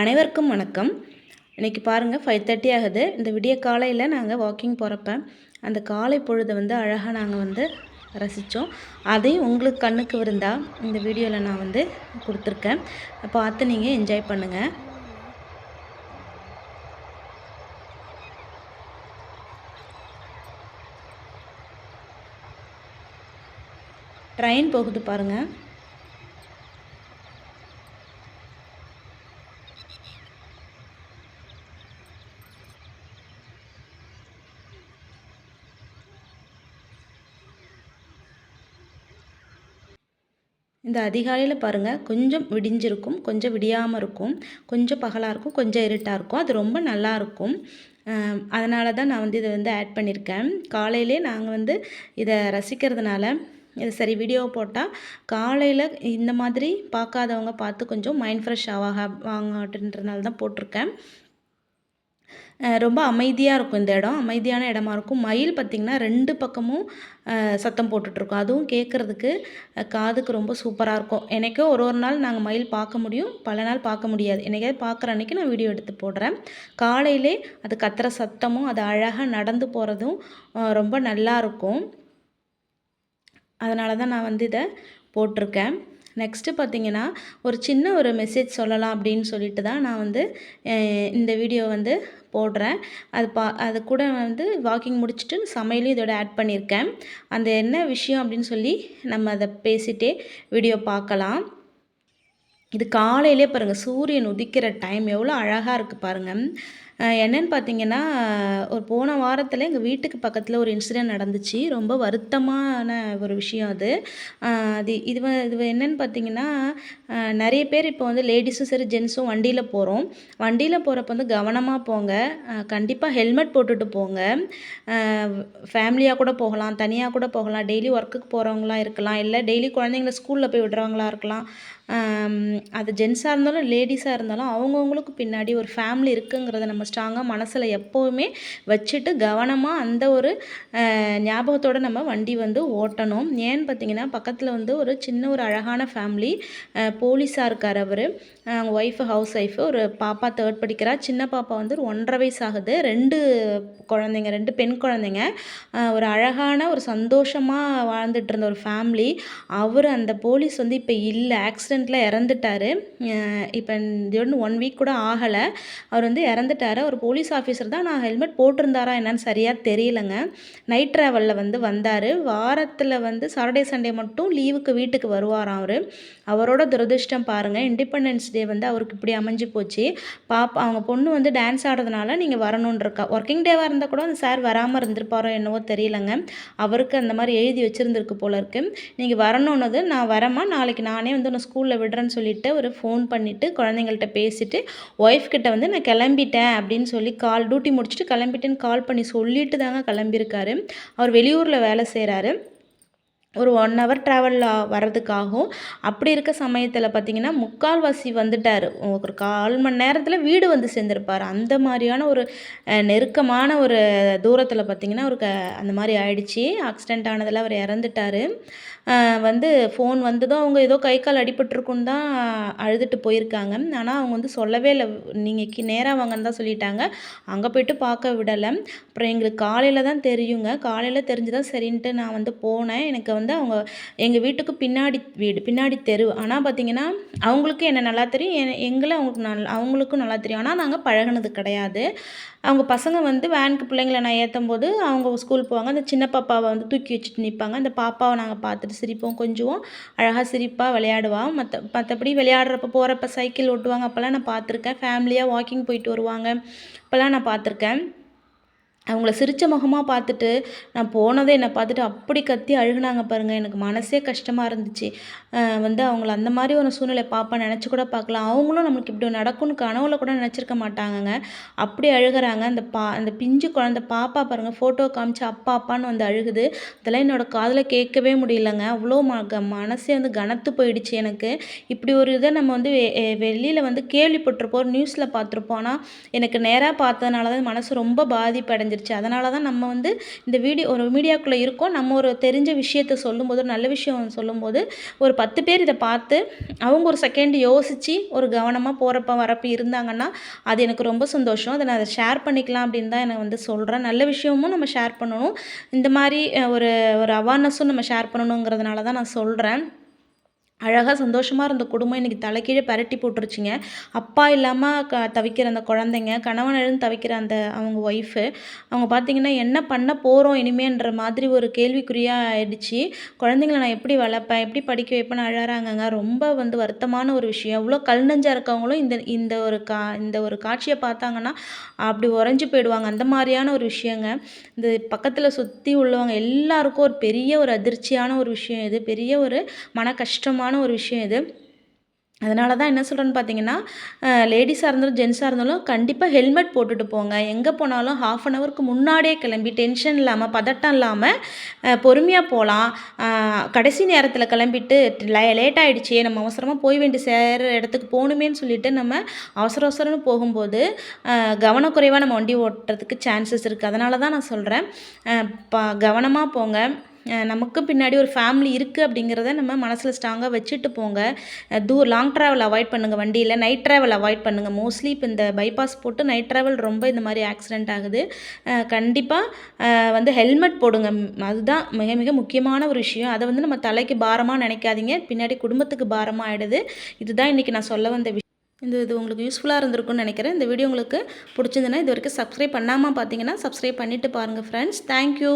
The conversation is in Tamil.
அனைவருக்கும் வணக்கம். இன்றைக்கி பாருங்கள் 5:30 ஆகுது. இந்த விடிய காலையில் நாங்கள் வாக்கிங் போகிறப்ப அந்த காலை பொழுதை அழகாக நாங்கள் ரசித்தோம். அதையும் உங்களுக்கு கண்ணுக்கு விருந்தா இந்த வீடியோவில் நான் கொடுத்துருக்கேன். பார்த்து நீங்கள் என்ஜாய் பண்ணுங்கள். ட்ரெயின் போகுது பாருங்கள். இந்த அதிகாலையில் பாருங்கள், கொஞ்சம் விடிஞ்சிருக்கும், கொஞ்சம் விடியாமல் இருக்கும், கொஞ்சம் பகலாக இருக்கும், கொஞ்சம் இருட்டாக இருக்கும். அது ரொம்ப நல்லாயிருக்கும். அதனால தான் நான் இதை ஆட் பண்ணியிருக்கேன். காலையிலே நாங்கள் இதை ரசிக்கிறதுனால இது சரி வீடியோ போட்டால் காலையில் இந்த மாதிரி பார்க்காதவங்க பார்த்து கொஞ்சம் மைண்ட் ஃப்ரெஷ் வாங்கன்றதுனால தான் போட்டிருக்கேன். ரொம்ப அமைதியாக இருக்கும். இந்த இடம் அமைதியான இடமா இருக்கும். மயில் பார்த்திங்கன்னா 2 பக்கமும் சத்தம் போட்டுட்ருக்கோம். அதுவும் கேட்குறதுக்கு காதுக்கு ரொம்ப சூப்பராக இருக்கும். எனக்கோ ஒரு நாள் நாங்கள் மயில் பார்க்க முடியும், பல நாள் பார்க்க முடியாது. என்னைக்காவது பார்க்குற அன்றைக்கி நான் வீடியோ எடுத்து போடுறேன். காலையிலே அது கத்துற சத்தமும் அது அழகாக நடந்து போகிறதும் ரொம்ப நல்லாயிருக்கும். அதனால தான் நான் இதை போட்டிருக்கேன். நெக்ஸ்ட்டு பார்த்திங்கன்னா ஒரு சின்ன ஒரு மெசேஜ் சொல்லலாம் அப்படின்னு சொல்லிட்டு தான் நான் இந்த வீடியோ போடுறேன். அது கூட வாக்கிங் முடிச்சுட்டு சமையலையும் இதோட ஆட் பண்ணியிருக்கேன். அந்த என்ன விஷயம் அப்படின்னு சொல்லி நம்ம அதை பேசிகிட்டே வீடியோ பார்க்கலாம். இது காலையிலே பாருங்கள், சூரியன் உதிக்கிற டைம் எவ்வளோ அழகாக இருக்குது பாருங்கள். என்னென்னு பார்த்தீங்கன்னா, ஒரு போன வாரத்தில் எங்கள் வீட்டுக்கு பக்கத்தில் ஒரு இன்சிடென்ட் நடந்துச்சு. ரொம்ப வருத்தமான ஒரு விஷயம் அது. இது என்னென்னு பார்த்தீங்கன்னா, நிறைய பேர் இப்போ லேடிஸும் சரி ஜென்ஸும் வண்டியில் போகிறோம். வண்டியில் போகிறப்ப கவனமாக போங்க. கண்டிப்பாக ஹெல்மெட் போட்டுட்டு போங்க. ஃபேமிலியாக கூட போகலாம், தனியாக கூட போகலாம், டெய்லி ஒர்க்குக்கு போகிறவங்களா இருக்கலாம், இல்லை டெய்லி குழந்தைங்கள ஸ்கூலில் போய் விடுறவங்களா இருக்கலாம். அது ஜென்ஸாக இருந்தாலும் லேடிஸாக இருந்தாலும் அவங்கவுங்களுக்கு பின்னாடி ஒரு ஃபேமிலி இருக்குங்கிறத நம்ம ஸ்ட்ராங்காக மனசில் எப்போவுமே வச்சுட்டு கவனமாக அந்த ஒரு ஞாபகத்தோடு நம்ம வண்டி ஓட்டணும். ஏன்னு பார்த்திங்கன்னா, பக்கத்தில் ஒரு சின்ன ஒரு அழகான ஃபேமிலி, போலீஸாக இருக்கார் அவர். அவங்க ஒய்ஃபு ஹவுஸ் ஒய்ஃபு, ஒரு பாப்பா 3rd படிக்கிறா. சின்ன பாப்பா ஒரு 1.5 வயசு ஆகுது. 2 குழந்தைங்க, 2 பெண் குழந்தைங்க. ஒரு அழகான ஒரு சந்தோஷமாக வாழ்ந்துட்டு இருந்த ஒரு ஃபேமிலி. அவர் அந்த போலீஸ் இப்போ இல்லை, ஆக்சிடெண்ட்டில் இறந்துட்டார். இப்போ இது 1 வீக் கூட ஆகலை. அவர் இறந்துட்டார். ஒரு போலீஸ் ஆஃபீஸர் தான். நான் ஹெல்மெட் போட்டிருந்தாரா என்னன்னு சரியாக தெரியலைங்க. நைட் ட்ராவலில் வந்தார். வாரத்தில் சாட்டர்டே சண்டே மட்டும் லீவுக்கு வீட்டுக்கு வருவாராம் அவர். அவரோட துரதிர்ஷ்டம் பாருங்கள், இண்டிபெண்டன்ஸ் டே அவருக்கு இப்படி அமைஞ்சு போச்சு. அவங்க பொண்ணு டான்ஸ் ஆடுறதுனால நீங்கள் வரணுன்னு இருக்கா. ஒர்க்கிங் டேவாக இருந்தால் கூட அந்த சார் வராமல் இருந்திருப்பாரோ என்னவோ தெரியலைங்க. அவருக்கு அந்த மாதிரி எழுதி வச்சுருந்துருக்கு போல இருக்குது. நீங்கள் வரணுன்னது, நான் வரேம்மா, நாளைக்கு நானே உன்னை ஸ்கூலில் விடுறேன்னு சொல்லிவிட்டு ஒரு ஃபோன் பண்ணிவிட்டு குழந்தைங்கள்ட்ட பேசிவிட்டு ஒய்ஃப் கிட்ட நான் கிளம்பிட்டேன் அப்படின்னு சொல்லி டியூட்டி முடிச்சுட்டு கிளம்பிட்டேன்னு கால் பண்ணி சொல்லிட்டு தாங்க கிளம்பியிருக்காரு. அவர் வெளியூரில் வேலை செய்கிறாரு. ஒரு 1 ஹவர் ட்ராவலில் வர்றதுக்காகும். அப்படி இருக்க சமயத்தில் பார்த்திங்கன்னா, முக்கால்வாசி வந்துட்டார். ஒரு 1/4 மணி நேரத்தில் வீடு சேர்ந்துருப்பார். அந்த மாதிரியான ஒரு நெருக்கமான ஒரு தூரத்தில் பார்த்திங்கன்னா, அவருக்கு அந்த மாதிரி ஆயிடுச்சு. ஆக்சிடெண்ட் ஆனதில் அவர் இறந்துட்டார். ஃபோன் வந்ததும் அவங்க ஏதோ கை கால் அடிபட்டிருக்குன்னு தான் அழுதுட்டு போயிருக்காங்க. ஆனால் அவங்க சொல்லவே இல்லை. நீங்கள் நேராக வாங்கன்னு தான் சொல்லிட்டாங்க. அங்கே போய்ட்டு பார்க்க விடலை. அப்புறம் எங்களுக்கு காலையில் தான் தெரியுங்க. காலையில் தெரிஞ்சு தான் சரின்ட்டு நான் போனேன். எனக்கு அவங்க எங்கள் வீட்டுக்கு பின்னாடி வீடு, பின்னாடி தெரு. ஆனால் பார்த்திங்கன்னா, அவங்களுக்கும் என்ன நல்லா தெரியும், எங்களை அவங்களுக்கும் நல்லா தெரியும். ஆனால் நாங்கள் பழகினது கிடையாது. அவங்க பசங்க வேனுக்கு பிள்ளைங்கள நான் ஏற்றும்போது அவங்க ஸ்கூல் போவாங்க. அந்த சின்ன பாப்பாவை தூக்கி வச்சுட்டு நிற்பாங்க. அந்த பாப்பாவை நாங்கள் பார்த்துட்டு சிரிப்போம், கொஞ்சுவோம். அழகாக சிரிப்பாக விளையாடுவான். மற்றபடி விளையாடுறப்ப போகிறப்ப சைக்கிள் ஓட்டுவாங்க. அப்போல்லாம் நான் பார்த்துருக்கேன். ஃபேமிலியாக வாக்கிங் போயிட்டு வருவாங்க. அப்போல்லாம் நான் பார்த்துருக்கேன். அவங்கள சிரித்த முகமாக பார்த்துட்டு நான் போனதை என்னை பார்த்துட்டு அப்படி கத்தி அழுகுனாங்க பாருங்கள். எனக்கு மனசே கஷ்டமாக இருந்துச்சு. அவங்கள அந்த மாதிரி ஒரு சூழ்நிலை பாப்பா நினச்சி கூட பார்க்கலாம். அவங்களும் நம்மளுக்கு இப்படி நடக்கும்னு கனவுல கூட நினச்சிருக்க மாட்டாங்கங்க. அப்படி அழுகிறாங்க. அந்த பிஞ்சு குழந்தை பாப்பா பாருங்கள், ஃபோட்டோ காமிச்சு அப்பா அப்பான்னு அழுகுது. அதெல்லாம் என்னோடய காதில் கேட்கவே முடியலங்க. அவ்வளோ மனசே கனத்து போயிடுச்சு எனக்கு. இப்படி ஒரு இதை நம்ம வெளியில் கேள்விப்பட்டிருப்போம், நியூஸில் பார்த்துருப்போம். ஆனால் எனக்கு நேராக பார்த்ததுனால தான் மனசு ரொம்ப பாதிப்படைஞ்சது. வந்துருச்சு. அதனால தான் நம்ம வந்து இந்த ஒரு மீடியாக்குள்ளே இருக்கோம். நம்ம ஒரு தெரிஞ்ச விஷயத்த சொல்லும்போது, ஒரு நல்ல விஷயம் சொல்லும்போது, ஒரு 10 பேர் இத பார்த்து, அவங்க ஒரு செகண்ட் யோசிச்சு, ஒரு கவனமா போறப்ப, வரப்ப இருந்தாங்கன்னா, அது எனக்கு ரொம்ப சந்தோஷம். அத நான் ஷேர் பண்ணிக்கலாம் அப்படின்னு தான் நான் வந்து சொல்றேன். நல்ல விஷயமும் நம்ம ஷேர் பண்ணணும். இந்த மாரி ஒரு ஒரு அவேர்னஸும் நம்ம ஷேர் பண்ணணுங்கிறதுனால தான் நான் சொல்றேன். அழகா சந்தோஷமா இருந்த குடும்பம் இன்னைக்கு தலைகீழ பெரட்டி போட்டுருச்சுங்க. அப்பா இல்லாம தவிக்கிற அந்த குழந்தைங்க, கணவன் இழந்து தவிக்கிற அந்த அவங்க ஒய்ஃபு, அவங்க பார்த்தீங்கன்னா, என்ன பண்ண போறோம் இனிமேன்ற மாதிரி ஒரு கேள்விக்குறியா ஆயிடுச்சு. குழந்தைங்கள நான் எப்படி வளர்ப்பேன்? எப்படி படிக்க வைப்பேன்னு அழறாங்கங்க. ரொம்ப வந்து வருத்தமான ஒரு விஷயம். எவ்வளோ கல் நெஞ்சா இருக்கவங்களும் இந்த இந்த ஒரு காட்சிய பார்த்தாங்கன்னா, அப்படி உறைஞ்சு போயிடுவாங்க. அந்த மாரியான ஒரு விஷயங்க. இந்த பக்கத்தில சுத்தி உள்ளவங்க எல்லாருக்கும் ஒரு பெரிய ஒரு அதிர்ச்சியான ஒரு விஷயம் இது. பெரிய ஒரு மன கஷ்டமான ஒரு விஷயம் இது. அதனால தான் என்ன சொல்றேன்னு பார்த்தீங்கன்னா, லேடீஸா இருந்தாலும், ஜென்ஸா இருந்தாலும் கண்டிப்பா ஹெல்மெட் போட்டுட்டு போங்க. எங்க போனாலும் 1/2 அன் ஹவருக்கு முன்னாடியே கிளம்பி டென்ஷன் இல்லாம, பதட்டம் இல்லாம பொறுமையா போலாம். கடைசி நேரத்தில கிளம்பிட்டு லேட் ஆயிடுச்சே, நம்ம அவசரமா போய் வேண்டி சேர இடத்துக்கு போணுமேன்னு சொல்லிட்டு நம்ம அவசர அவசரம்னு போகும்போது, கவனக்குறைவா நம்ம வண்டி ஓட்டுறதுக்கு சான்சஸ் இருக்கு. அதனால தான் நான் சொல்றேன். அ கவனமா போங்க. நமக்கு பின்னாடி ஒரு ஃபேமிலி இருக்குது அப்படிங்கிறத நம்ம மனசில் ஸ்ட்ராங்காக வச்சுட்டு போங்க. லாங் ட்ராவல் அவாய்ட் பண்ணுங்கள் வண்டியில். நைட் ட்ராவல் அவாய்ட் பண்ணுங்கள். மோஸ்ட்லி இப்போ இந்த பைபாஸ் போட்டு நைட் ட்ராவல் ரொம்ப இந்த மாதிரி ஆக்சிடெண்ட் ஆகுது. கண்டிப்பாக வந்து ஹெல்மெட் போடுங்க. அதுதான் மிக மிக முக்கியமான ஒரு விஷயம். அதை வந்து நம்ம தலைக்கு பாரமாக நினைக்காதீங்க. பின்னாடி குடும்பத்துக்கு பாரமாக ஆகிடுது. இதுதான் இன்றைக்கி நான் சொல்ல வந்த விஷயம். இது உங்களுக்கு யூஸ்ஃபுல்லாக இருந்திருக்கும்னு நினைக்கிறேன். இந்த வீடியோ உங்களுக்கு பிடிச்சிருந்துன்னா இது வரைக்கும் சப்ஸ்கிரைப் பண்ணாமல் பார்த்தீங்கன்னா சப்ஸ்கிரைப் பண்ணிவிட்டு பாருங்கள் ஃப்ரெண்ட்ஸ். தேங்க்யூ.